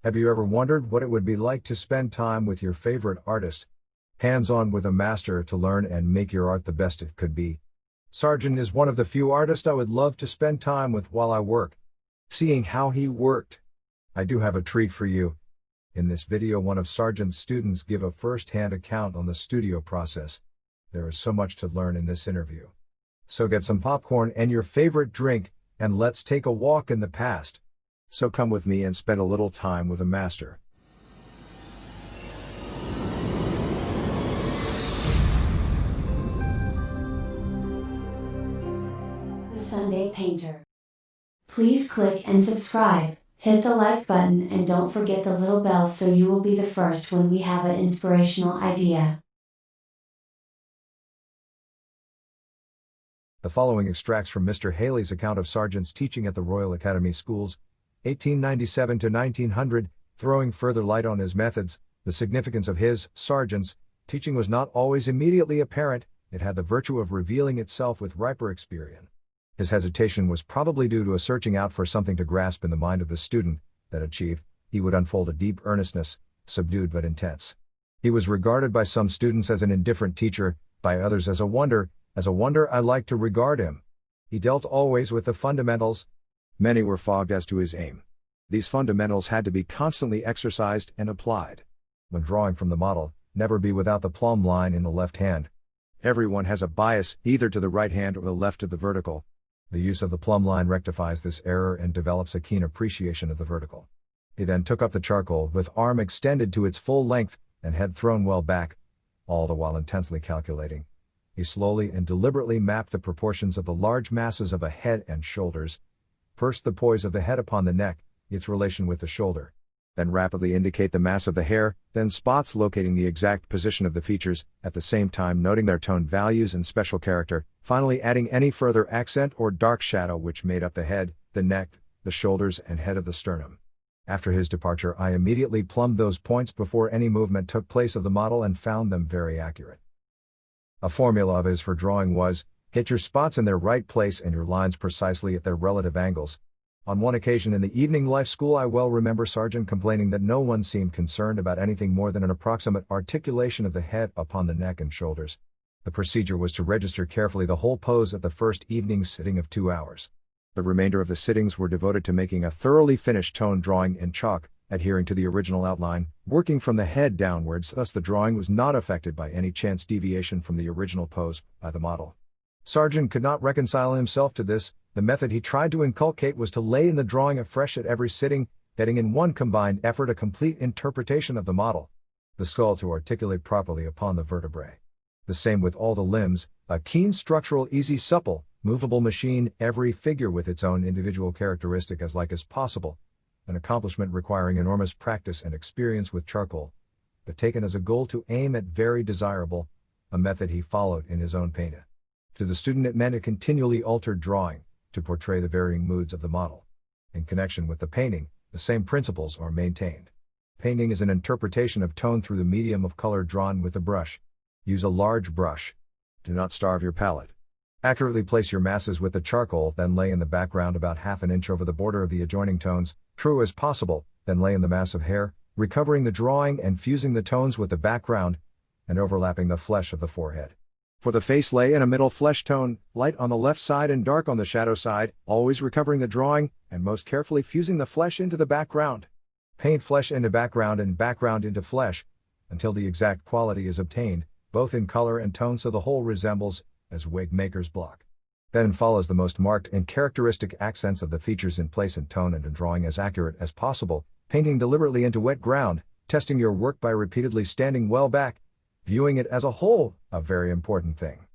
Have you ever wondered what it would be like to spend time with your favorite artist? Hands-on with a master to learn and make your art the best it could be. Sargent is one of the few artists I would love to spend time with while I work. Seeing how he worked. I do have a treat for you. In this video, one of Sargent's students give a first-hand account on the studio process. There is so much to learn in this interview. So get some popcorn and your favorite drink, and let's take a walk in the past. So come with me and spend a little time with a master. The Sunday Painter. Please click and subscribe, hit the like button, and don't forget the little bell so you will be the first when we have an inspirational idea. The following extracts from Mr. Haley's account of Sargent's teaching at the Royal Academy Schools, 1897 to 1900, throwing further light on his methods. The significance of his, Sargent's, teaching was not always immediately apparent. It had the virtue of revealing itself with riper experience. His hesitation was probably due to a searching out for something to grasp in the mind of the student. That achieved, he would unfold a deep earnestness, subdued but intense. He was regarded by some students as an indifferent teacher, by others as a wonder. As a wonder I like to regard him. He dealt always with the fundamentals. Many were fogged as to his aim. These fundamentals had to be constantly exercised and applied. When drawing from the model, never be without the plumb line in the left hand. Everyone has a bias, either to the right hand or the left to the vertical. The use of the plumb line rectifies this error and develops a keen appreciation of the vertical. He then took up the charcoal with arm extended to its full length, and head thrown well back, all the while intensely calculating. He slowly and deliberately mapped the proportions of the large masses of a head and shoulders. First the poise of the head upon the neck, its relation with the shoulder. Then rapidly indicate the mass of the hair, then spots locating the exact position of the features, at the same time noting their tone values and special character, finally adding any further accent or dark shadow which made up the head, the neck, the shoulders and head of the sternum. After his departure I immediately plumbed those points before any movement took place of the model and found them very accurate. A formula of his for drawing was, get your spots in their right place and your lines precisely at their relative angles. On one occasion in the evening life school I well remember Sargent complaining that no one seemed concerned about anything more than an approximate articulation of the head upon the neck and shoulders. The procedure was to register carefully the whole pose at the first evening sitting of 2 hours. The remainder of the sittings were devoted to making a thoroughly finished tone drawing in chalk, adhering to the original outline, working from the head downwards, thus the drawing was not affected by any chance deviation from the original pose by the model. Sargent could not reconcile himself to this. The method he tried to inculcate was to lay in the drawing afresh at every sitting, getting in one combined effort a complete interpretation of the model. The skull to articulate properly upon the vertebrae. The same with all the limbs, a keen structural easy supple, movable machine, every figure with its own individual characteristic as like as possible. An accomplishment requiring enormous practice and experience with charcoal, but taken as a goal to aim at very desirable, a method he followed in his own painting. To the student it meant a continually altered drawing, to portray the varying moods of the model. In connection with the painting, the same principles are maintained. Painting is an interpretation of tone through the medium of color drawn with a brush. Use a large brush. Do not starve your palette. Accurately place your masses with the charcoal, then lay in the background about ½ an inch over the border of the adjoining tones, true as possible, then lay in the mass of hair, recovering the drawing and fusing the tones with the background, and overlapping the flesh of the forehead. For the face lay in a middle flesh tone, light on the left side and dark on the shadow side, always recovering the drawing, and most carefully fusing the flesh into the background. Paint flesh into background and background into flesh, until the exact quality is obtained, both in color and tone so the whole resembles, as wig maker's block. Then follows the most marked and characteristic accents of the features in place and tone and in drawing as accurate as possible, painting deliberately into wet ground, testing your work by repeatedly standing well back, viewing it as a whole, a very important thing.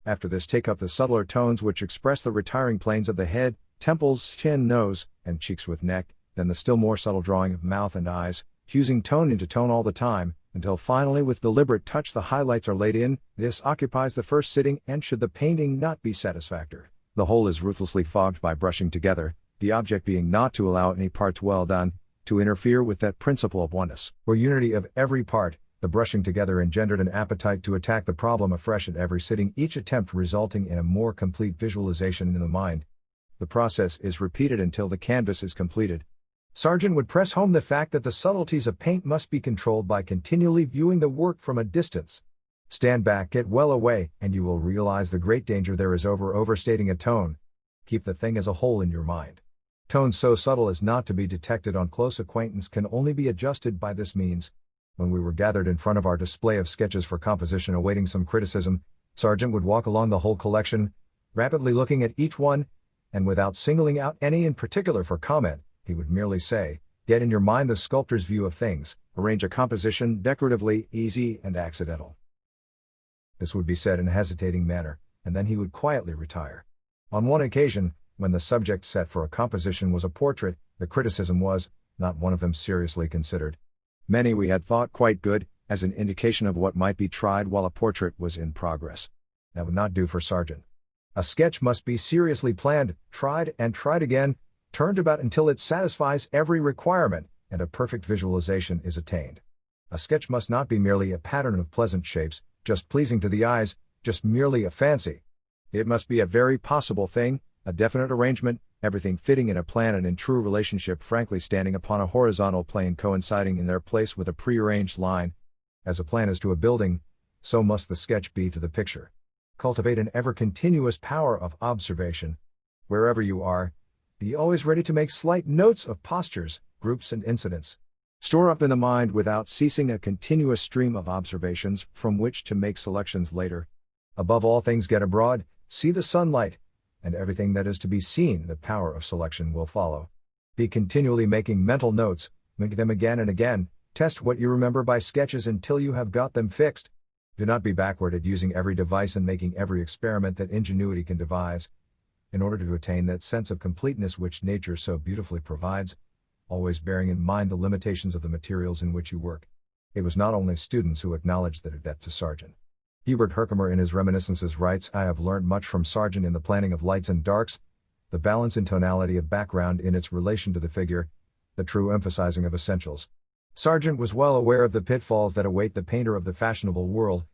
After this take up the subtler tones which express the retiring planes of the head, temples, chin, nose, and cheeks with neck, then the still more subtle drawing of mouth and eyes, fusing tone into tone all the time, until finally with deliberate touch the highlights are laid in. This occupies the first sitting, and should the painting not be satisfactory, the whole is ruthlessly fogged by brushing together, the object being not to allow any parts well done to interfere with that principle of oneness, or unity of every part. The brushing together engendered an appetite to attack the problem afresh at every sitting, each attempt resulting in a more complete visualization in the mind. The process is repeated until the canvas is completed. Sargent would press home the fact that the subtleties of paint must be controlled by continually viewing the work from a distance. Stand back, get well away, and you will realize the great danger there is overstating a tone. Keep the thing as a whole in your mind. Tones so subtle as not to be detected on close acquaintance can only be adjusted by this means. When we were gathered in front of our display of sketches for composition awaiting some criticism, Sargent would walk along the whole collection, rapidly looking at each one, and without singling out any in particular for comment, he would merely say, "Get in your mind the sculptor's view of things, arrange a composition decoratively, easy and accidental." This would be said in a hesitating manner, and then he would quietly retire. On one occasion, when the subject set for a composition was a portrait, the criticism was, not one of them seriously considered. Many we had thought quite good, as an indication of what might be tried while a portrait was in progress. That would not do for Sargent. A sketch must be seriously planned, tried and tried again, turned about until it satisfies every requirement, and a perfect visualization is attained. A sketch must not be merely a pattern of pleasant shapes, just pleasing to the eyes, just merely a fancy. It must be a very possible thing, a definite arrangement, everything fitting in a plan and in true relationship, frankly standing upon a horizontal plane coinciding in their place with a prearranged line. As a plan is to a building, so must the sketch be to the picture. Cultivate an ever-continuous power of observation. Wherever you are, be always ready to make slight notes of postures, groups and incidents. Store up in the mind without ceasing a continuous stream of observations from which to make selections later. Above all things, get abroad, see the sunlight, and everything that is to be seen, the power of selection will follow. Be continually making mental notes, make them again and again, test what you remember by sketches until you have got them fixed. Do not be backward at using every device and making every experiment that ingenuity can devise. In order to attain that sense of completeness which nature so beautifully provides, always bearing in mind the limitations of the materials in which you work. It was not only students who acknowledged that debt to Sargent. Hubert Herkimer in his Reminiscences writes, "I have learnt much from Sargent in the planning of lights and darks, the balance and tonality of background in its relation to the figure, the true emphasizing of essentials." Sargent was well aware of the pitfalls that await the painter of the fashionable world,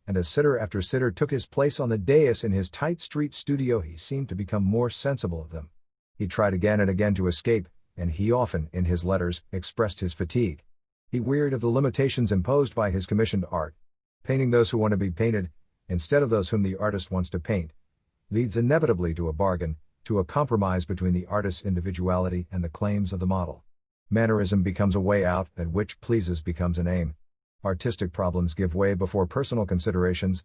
and as sitter after sitter took his place on the dais in his tight street studio, he seemed to become more sensible of them. He tried again and again to escape, and he often, in his letters, expressed his fatigue. He wearied of the limitations imposed by his commissioned art. Painting those who want to be painted, instead of those whom the artist wants to paint, leads inevitably to a bargain, to a compromise between the artist's individuality and the claims of the model. Mannerism becomes a way out, that which pleases becomes an aim. Artistic problems give way before personal considerations.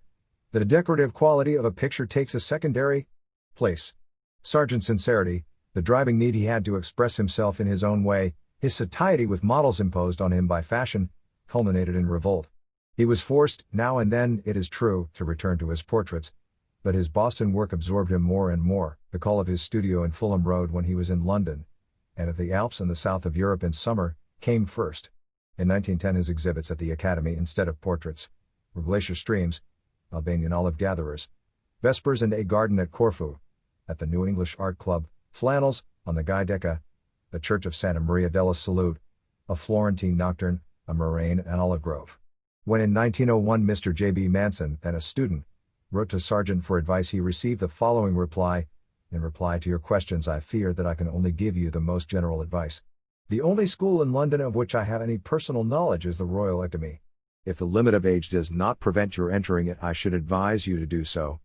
The decorative quality of a picture takes a secondary place. Sargent's sincerity, the driving need he had to express himself in his own way, his satiety with models imposed on him by fashion, culminated in revolt. He was forced, now and then, it is true, to return to his portraits, but his Boston work absorbed him more and more. The call of his studio in Fulham Road when he was in London, and of the Alps and the south of Europe in summer, came first. In 1910 his exhibits at the Academy, instead of portraits, were glacier streams, Albanian olive gatherers, Vespers and a garden at Corfu, at the New English Art Club, flannels, on the Giudecca, the Church of Santa Maria della Salute, a Florentine nocturne, a moraine and olive grove. When in 1901 Mr. J.B. Manson, then a student, wrote to Sargent for advice, he received the following reply: "In reply to your questions, I fear that I can only give you the most general advice. The only school in London of which I have any personal knowledge is the Royal Academy. If the limit of age does not prevent your entering it, I should advise you to do so.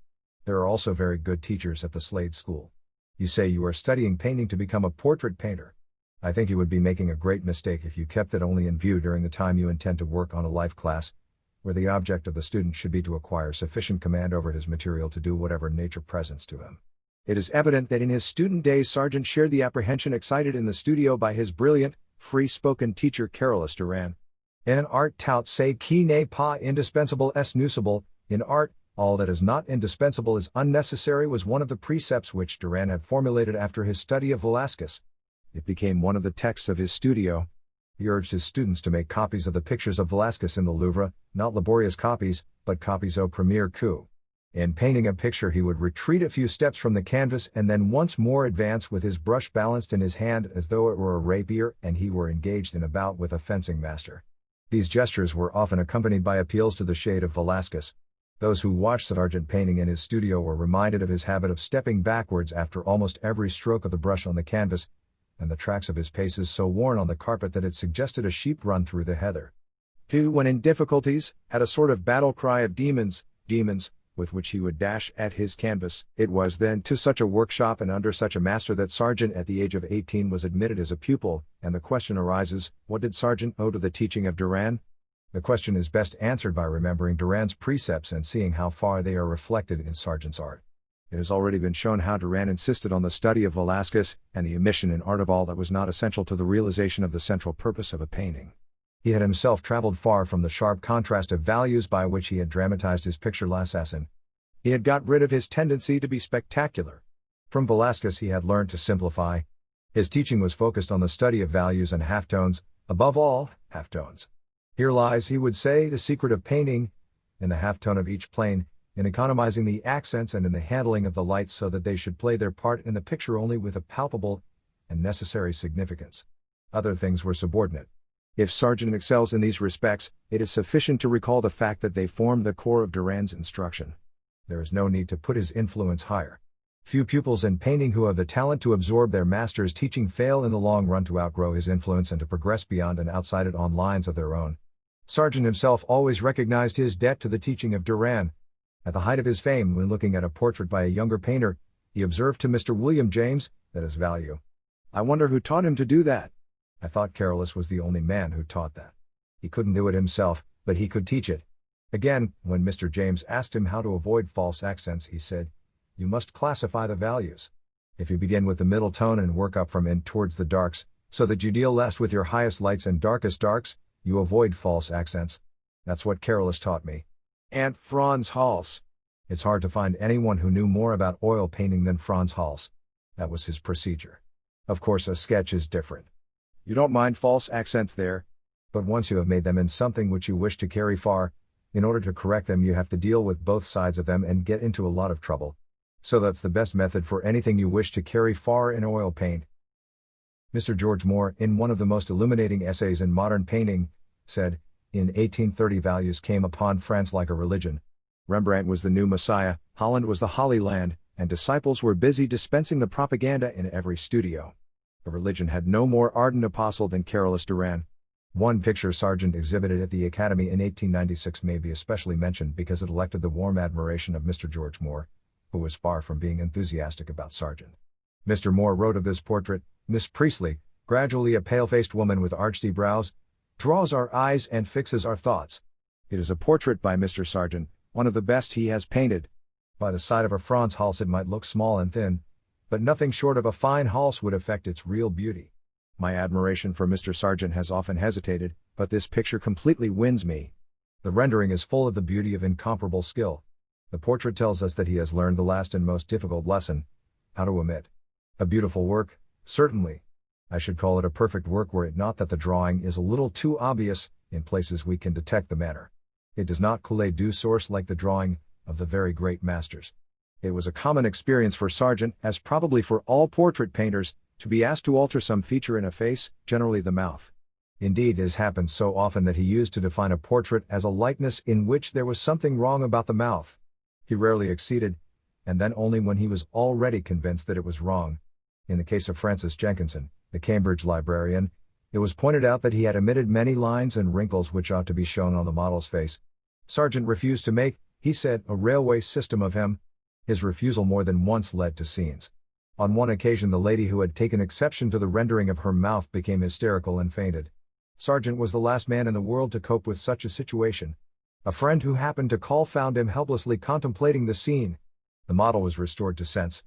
There are also very good teachers at the Slade School. You say you are studying painting to become a portrait painter. I think you would be making a great mistake if you kept it only in view during the time you intend to work on a life class, where the object of the student should be to acquire sufficient command over his material to do whatever nature presents to him." It is evident that in his student days Sargent shared the apprehension excited in the studio by his brilliant, free-spoken teacher Carolus Duran. "In art tout ce qui n'est pas indispensable est nuisible." In art, all that is not indispensable is unnecessary was one of the precepts which Duran had formulated after his study of Velázquez. It became one of the texts of his studio. He urged his students to make copies of the pictures of Velázquez in the Louvre, not laborious copies, but copies au premier coup. In painting a picture he would retreat a few steps from the canvas and then once more advance with his brush balanced in his hand as though it were a rapier and he were engaged in a bout with a fencing master. These gestures were often accompanied by appeals to the shade of Velázquez. Those who watched Sargent painting in his studio were reminded of his habit of stepping backwards after almost every stroke of the brush on the canvas, and the tracks of his paces so worn on the carpet that it suggested a sheep run through the heather. Who, when in difficulties, had a sort of battle cry of demons, demons, with which he would dash at his canvas. It was then to such a workshop and under such a master that Sargent at the age of 18 was admitted as a pupil, and the question arises, what did Sargent owe to the teaching of Duran? The question is best answered by remembering Duran's precepts and seeing how far they are reflected in Sargent's art. It has already been shown how Duran insisted on the study of Velázquez and the omission in art of all that was not essential to the realization of the central purpose of a painting. He had himself traveled far from the sharp contrast of values by which he had dramatized his picture L'Assassin. He had got rid of his tendency to be spectacular. From Velázquez he had learned to simplify. His teaching was focused on the study of values and halftones, above all, halftones. Here lies, he would say, the secret of painting, in the halftone of each plane, in economizing the accents and in the handling of the lights so that they should play their part in the picture only with a palpable and necessary significance. Other things were subordinate. If Sargent excels in these respects, it is sufficient to recall the fact that they form the core of Duran's instruction. There is no need to put his influence higher. Few pupils in painting who have the talent to absorb their master's teaching fail in the long run to outgrow his influence and to progress beyond and outside it on lines of their own. Sargent himself always recognized his debt to the teaching of Duran. At the height of his fame, when looking at a portrait by a younger painter, he observed to Mr. William James, that is value. I wonder who taught him to do that. I thought Carolus was the only man who taught that. He couldn't do it himself, but he could teach it. Again, when Mr. James asked him how to avoid false accents, he said, you must classify the values. If you begin with the middle tone and work up from in towards the darks, so that you deal last with your highest lights and darkest darks, you avoid false accents. That's what Carolus taught me. And Franz Hals. It's hard to find anyone who knew more about oil painting than Franz Hals. That was his procedure. Of course, a sketch is different. You don't mind false accents there. But once you have made them in something which you wish to carry far, in order to correct them you have to deal with both sides of them and get into a lot of trouble. So that's the best method for anything you wish to carry far in oil paint. Mr. George Moore, in one of the most illuminating essays in modern painting, said, in 1830 values came upon France like a religion. Rembrandt was the new Messiah, Holland was the Holy Land, and disciples were busy dispensing the propaganda in every studio. The religion had no more ardent apostle than Carolus Duran. One picture Sargent exhibited at the Academy in 1896 may be especially mentioned because it elected the warm admiration of Mr. George Moore, who was far from being enthusiastic about Sargent. Mr. Moore wrote of this portrait, Miss Priestley, gradually a pale-faced woman with arched brows, draws our eyes and fixes our thoughts. It is a portrait by Mr. Sargent, one of the best he has painted. By the side of a Franz Hals it might look small and thin, but nothing short of a fine Hals would affect its real beauty. My admiration for Mr. Sargent has often hesitated, but this picture completely wins me. The rendering is full of the beauty of incomparable skill. The portrait tells us that he has learned the last and most difficult lesson, how to omit. A beautiful work, certainly. I should call it a perfect work were it not that the drawing is a little too obvious, in places we can detect the manner. It does not coule du source like the drawing of the very great masters. It was a common experience for Sargent, as probably for all portrait painters, to be asked to alter some feature in a face, generally the mouth. Indeed, it has happened so often that he used to define a portrait as a likeness in which there was something wrong about the mouth. He rarely exceeded, and then only when he was already convinced that it was wrong. In the case of Francis Jenkinson, the Cambridge librarian, it was pointed out that he had omitted many lines and wrinkles which ought to be shown on the model's face. Sargent refused to make, he said, a railway system of him. His refusal more than once led to scenes. On one occasion the lady who had taken exception to the rendering of her mouth became hysterical and fainted. Sargent was the last man in the world to cope with such a situation. A friend who happened to call found him helplessly contemplating the scene. The model was restored to sense,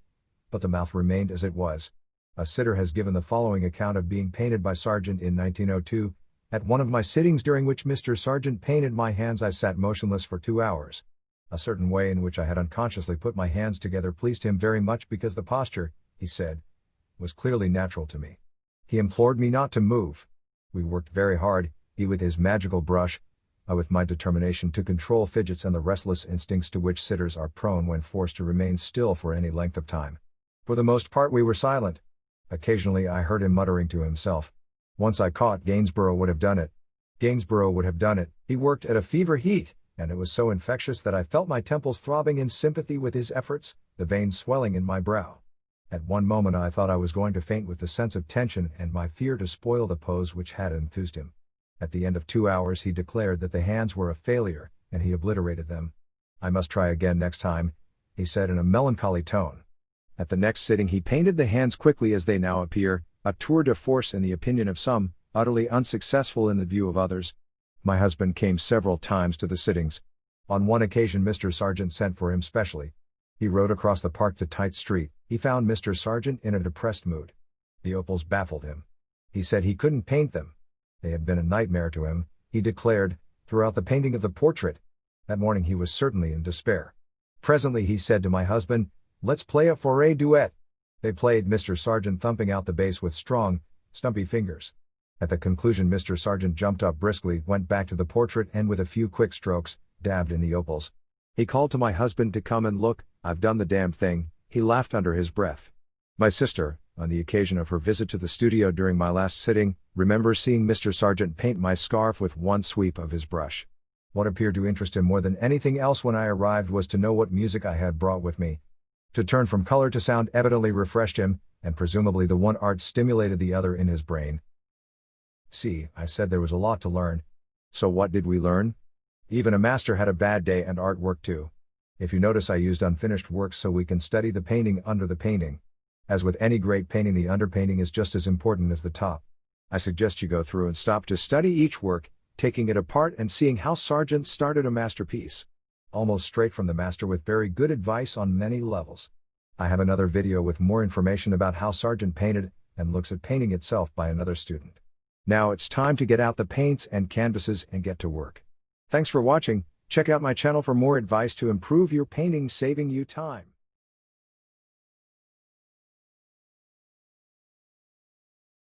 but the mouth remained as it was. A sitter has given the following account of being painted by Sargent in 1902. At one of my sittings during which Mr. Sargent painted my hands I sat motionless for 2 hours. A certain way in which I had unconsciously put my hands together pleased him very much because the posture, he said, was clearly natural to me. He implored me not to move. We worked very hard, he with his magical brush, I with my determination to control fidgets and the restless instincts to which sitters are prone when forced to remain still for any length of time. For the most part we were silent. Occasionally I heard him muttering to himself. Once I caught Gainsborough would have done it. Gainsborough would have done it. He worked at a fever heat, and it was so infectious that I felt my temples throbbing in sympathy with his efforts, the veins swelling in my brow. At one moment I thought I was going to faint with the sense of tension and my fear to spoil the pose which had enthused him. At the end of 2 hours he declared that the hands were a failure, and he obliterated them. "I must try again next time," he said in a melancholy tone. At the next sitting he painted the hands quickly as they now appear, a tour de force in the opinion of some, utterly unsuccessful in the view of others. My husband came several times to the sittings. On one occasion Mr. Sargent sent for him specially. He rode across the park to Tite Street. He found Mr. Sargent in a depressed mood. The opals baffled him. He said he couldn't paint them. They had been a nightmare to him, he declared, throughout the painting of the portrait. That morning he was certainly in despair. Presently he said to my husband, "Let's play a forêt duet." They played, Mr. Sargent thumping out the bass with strong, stumpy fingers. At the conclusion Mr. Sargent jumped up briskly, went back to the portrait and with a few quick strokes, dabbed in the opals. He called to my husband to come and look. "I've done the damn thing," he laughed under his breath. My sister, on the occasion of her visit to the studio during my last sitting, remembers seeing Mr. Sargent paint my scarf with one sweep of his brush. What appeared to interest him more than anything else when I arrived was to know what music I had brought with me. To turn from color to sound evidently refreshed him, and presumably the one art stimulated the other in his brain. "See," I said, "there was a lot to learn." So what did we learn? Even a master had a bad day, and artwork too. If you notice, I used unfinished works so we can study the painting under the painting. As with any great painting, the underpainting is just as important as the top. I suggest you go through and stop to study each work, taking it apart and seeing how Sargent started a masterpiece. Almost straight from the master, with very good advice on many levels. I have another video with more information about how Sargent painted, and looks at painting itself by another student. Now it's time to get out the paints and canvases and get to work. Thanks for watching. Check out my channel for more advice to improve your painting, saving you time.